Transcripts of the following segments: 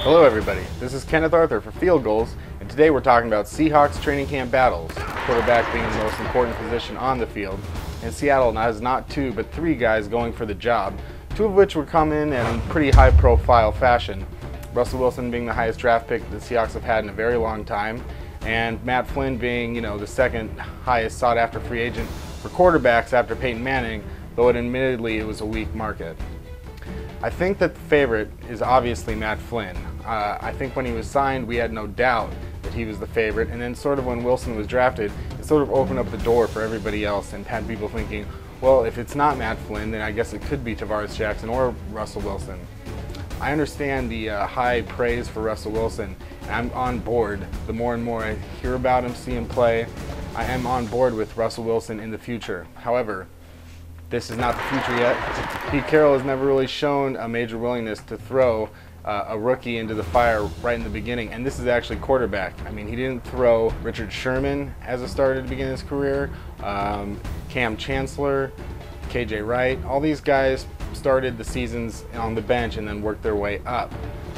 Hello everybody, this is Kenneth Arthur for Field Gulls, and today we're talking about Seahawks training camp battles, quarterback being the most important position on the field, and Seattle has not two but three guys going for the job, two of which would come in pretty high profile fashion. Russell Wilson being the highest draft pick the Seahawks have had in a very long time, and Matt Flynn being, the second highest sought after free agent for quarterbacks after Peyton Manning, though admittedly it was a weak market. I think that the favorite is obviously Matt Flynn. I think when he was signed, we had no doubt that he was the favorite, and then sort of when Wilson was drafted, it sort of opened up the door for everybody else and had people thinking, well, if it's not Matt Flynn, then I guess it could be Tavares Jackson or Russell Wilson. I understand the high praise for Russell Wilson, and I'm on board. The more and more I hear about him, see him play, I am on board with Russell Wilson in the future. However, this is not the future yet. Pete Carroll has never really shown a major willingness to throw a rookie into the fire right in the beginning, and this is actually quarterback. I mean, he didn't throw Richard Sherman as a starter to begin his career, Cam Chancellor, KJ Wright, all these guys started the seasons on the bench and then worked their way up,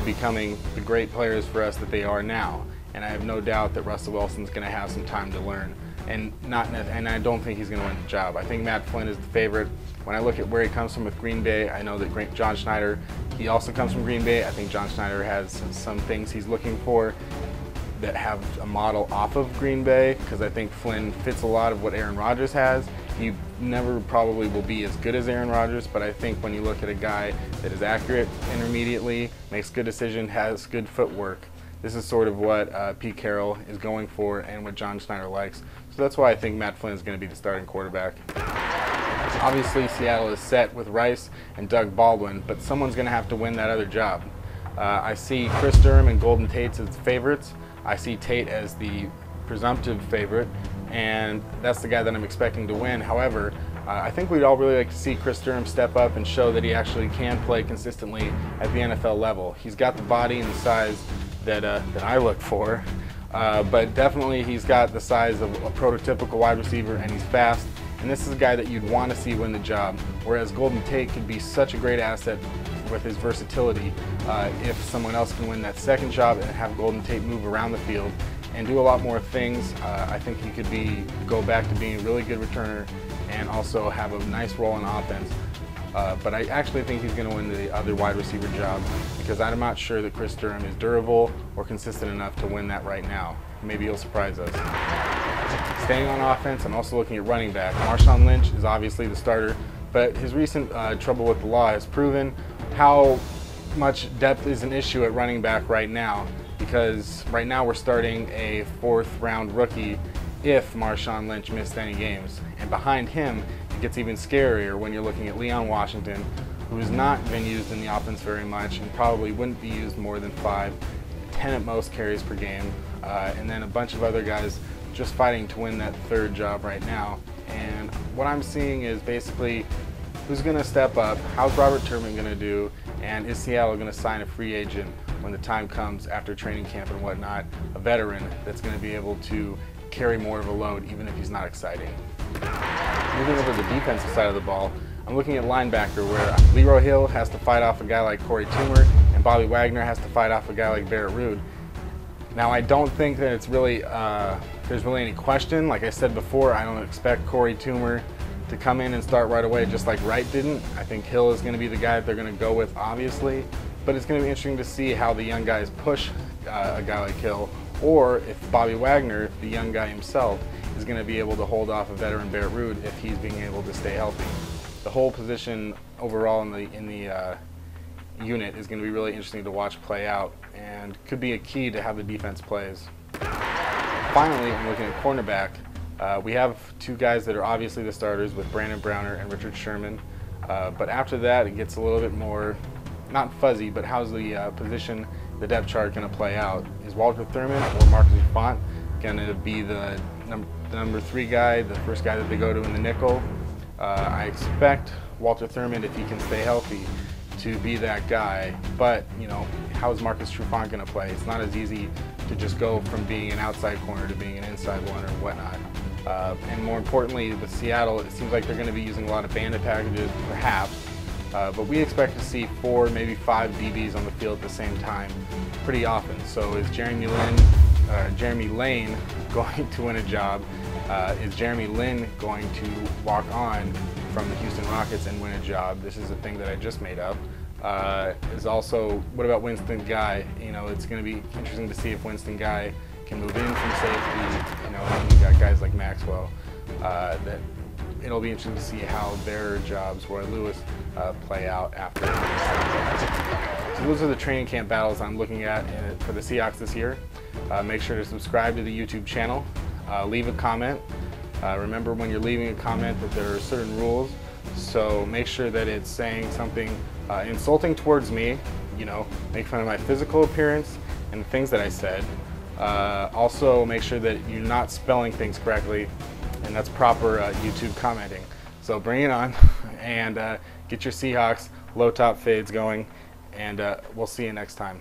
becoming the great players for us that they are now. And I have no doubt that Russell Wilson's going to have some time to learn. And I don't think he's going to win the job. I think Matt Flynn is the favorite. When I look at where he comes from with Green Bay, I know that John Schneider, he also comes from Green Bay. I think John Schneider has some things he's looking for that have a model off of Green Bay, because I think Flynn fits a lot of what Aaron Rodgers has. He never probably will be as good as Aaron Rodgers, but I think when you look at a guy that is accurate intermediately, makes good decisions, has good footwork, this is sort of what Pete Carroll is going for and what John Schneider likes. So that's why I think Matt Flynn is going to be the starting quarterback. Obviously, Seattle is set with Rice and Doug Baldwin, but someone's going to have to win that other job. I see Chris Durham and Golden Tate as favorites. I see Tate as the presumptive favorite, and that's the guy that I'm expecting to win. However, I think we'd all really like to see Chris Durham step up and show that he actually can play consistently at the NFL level. He's got the body and the size that I look for, but definitely he's got the size of a prototypical wide receiver, and he's fast, and this is a guy that you'd want to see win the job, whereas Golden Tate could be such a great asset with his versatility if someone else can win that second job and have Golden Tate move around the field and do a lot more things. I think he could go back to being a really good returner and also have a nice role in offense. But I actually think he's going to win the other wide receiver job, because I'm not sure that Chris Durham is durable or consistent enough to win that right now. Maybe he'll surprise us. Staying on offense, I'm also looking at running back. Marshawn Lynch is obviously the starter, but his recent trouble with the law has proven how much depth is an issue at running back right now, because right now we're starting a fourth-round rookie if Marshawn Lynch missed any games. And behind him, it gets even scarier when you're looking at Leon Washington, who has not been used in the offense very much and probably wouldn't be used more than 5, 10 at most carries per game, and then a bunch of other guys just fighting to win that third job right now. And what I'm seeing is basically who's going to step up, how's Robert Turman going to do, and is Seattle going to sign a free agent when the time comes after training camp and whatnot, a veteran that's going to be able to carry more of a load even if he's not exciting. Moving over to the defensive side of the ball, I'm looking at linebacker, where Leroy Hill has to fight off a guy like Corey Toomer and Bobby Wagner has to fight off a guy like Barrett Ruud. Now, I don't think that it's really there's really any question. Like I said before, I don't expect Corey Toomer to come in and start right away just like Wright didn't. I think Hill is going to be the guy that they're going to go with, obviously, but it's going to be interesting to see how the young guys push a guy like Hill, or if Bobby Wagner, the young guy himself, is going to be able to hold off a veteran Barrett Ruud if he's being able to stay healthy. The whole position overall in the unit is going to be really interesting to watch play out, and could be a key to how the defense plays. Finally, I'm looking at cornerback. We have two guys that are obviously the starters with Brandon Browner and Richard Sherman, but after that it gets a little bit more, not fuzzy, but how's the position, the depth chart going to play out? Is Walter Thurman or Marcus Font going to be the number 3 guy, the first guy that they go to in the nickel? I expect Walter Thurman, if he can stay healthy, to be that guy, but how is Marcus Trufant going to play? It's not as easy to just go from being an outside corner to being an inside one or whatnot. And more importantly, with Seattle, it seems like they're going to be using a lot of bandit packages, perhaps, but we expect to see 4, maybe 5 DBs on the field at the same time. pretty often. So is Jeremy Lane going to win a job? Is Jeremy Lin going to walk on from the Houston Rockets and win a job? This is a thing that I just made up. Is also, what about Winston Guy? You know, it's going to be interesting to see if Winston Guy can move in from safety. You know, and you got guys like Maxwell. That it'll be interesting to see how their jobs, Roy Lewis, play out after. So those are the training camp battles I'm looking at for the Seahawks this year. Make sure to subscribe to the YouTube channel. Leave a comment. Remember when you're leaving a comment that there are certain rules, so make sure that it's saying something insulting towards me, you know, make fun of my physical appearance and the things that I said. Also make sure that you're not spelling things correctly, and that's proper YouTube commenting. So bring it on and get your Seahawks low top fades going, and we'll see you next time.